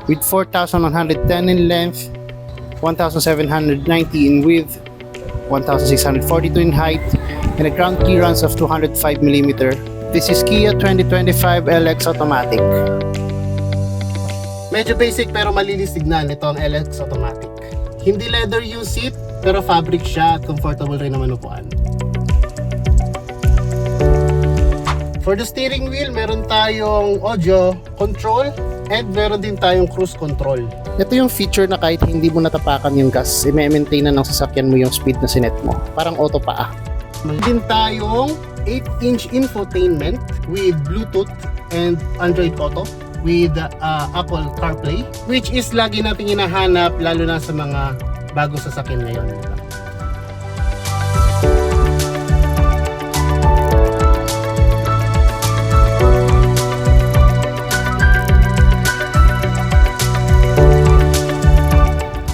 with 4,110 in length, 1,790 in width, 1,642 in height, and a ground clearance of 205mm. This is Kia 2025 LX Automatic. Medyo basic pero malinis tignan ito ang LX Automatic. Hindi leather yung seat pero fabric siya at comfortable rin naman upuan. For the steering wheel, meron tayong audio control and meron din tayong cruise control. Ito yung feature na kahit hindi mo natapakan yung gas, i-maintain na ng sasakyan mo yung speed na sinet mo. Parang auto pa. Meron din tayong 8-inch infotainment with Bluetooth and Android Auto with Apple CarPlay, which is lagi natin hinahanap lalo na sa mga bago sasakyan ngayon.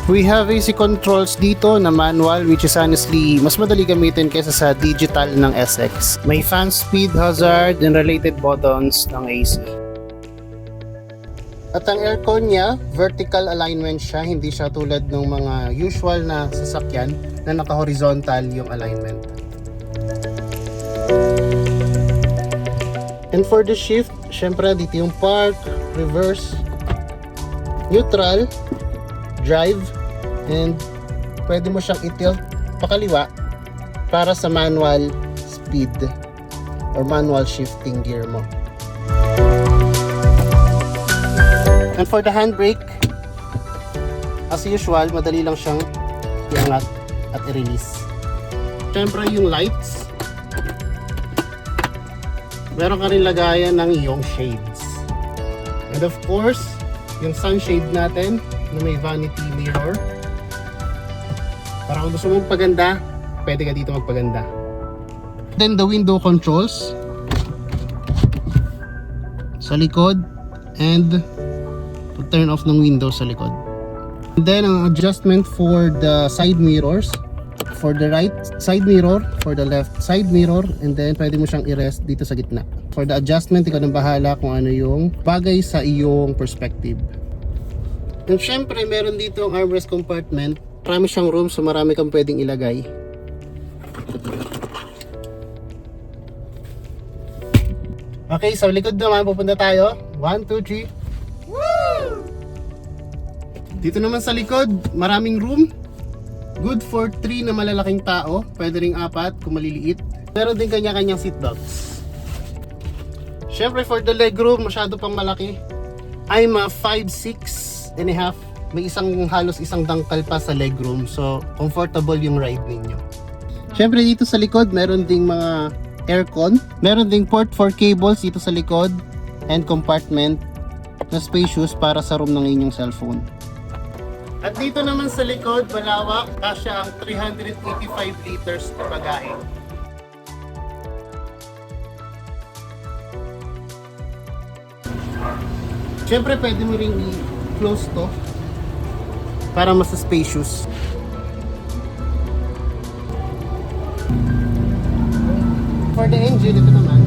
We have AC controls dito na manual, which is honestly mas madali gamitin kaysa sa digital ng SX. May fan speed, hazard, and related buttons ng AC. At ang aircon niya, vertical alignment siya, hindi siya tulad ng mga usual na sasakyan na naka-horizontal yung alignment. And for the shift, syempre dito yung park, reverse, neutral, drive, and pwede mo siyang i-tilt pakaliwa para sa manual speed or manual shifting gear mo. And for the handbrake, as usual, madali lang siyang iangat at i-release. Siyempre yung lights, meron ka rin lagayan ng iyong shades. And of course, yung sunshade natin na may vanity mirror. Para kung gusto mong paganda, pwede ka dito magpaganda. Then the window controls sa likod and to turn off ng window sa likod. And then ang adjustment for the side mirrors, for the right side mirror, for the left side mirror, and then pwede mo siyang i-rest dito sa gitna. For the adjustment, ikaw nang bahala kung ano yung bagay sa iyong perspective. And syempre, meron dito ang armrest compartment. Marami siyang room, so marami kang pwedeng ilagay. Okay, so likod naman, pupunta tayo. 1, 2, 3. Woo! Dito naman sa likod, maraming room. Good for 3 na malalaking tao. Pwede ring 4 kung maliliit. Meron din kanya-kanyang seatbelts. Syempre, for the legroom, masyado pang malaki. I'm a 5'6" and a half. May halos isang dangkal pa sa legroom, so comfortable yung ride ninyo. Syempre dito sa likod meron ding mga aircon, meron ding port for cables dito sa likod and compartment na spacious para sa room ng inyong cellphone. At dito naman sa likod, malawak, kasya ang 385 liters na bagahe. Syempre pwede mo ring i-close to para mas spacious. For the engine, ito naman.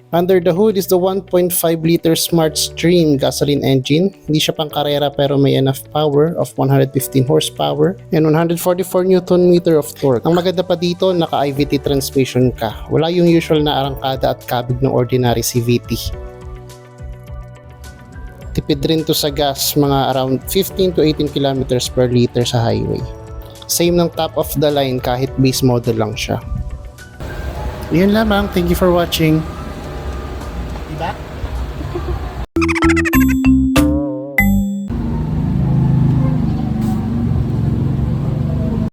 Under the hood is the 1.5 liter Smart Stream gasoline engine. Hindi siya pang karera pero may enough power of 115 horsepower and 144 Nm of torque. Ang maganda pa dito, naka-IVT transmission ka. Wala yung usual na arangkada at kabig ng ordinary CVT. Tipid rin to sa gas, mga around 15 to 18 km per liter sa highway. Same ng top of the line kahit base model lang siya. Yun lamang, thank you for watching. Diba?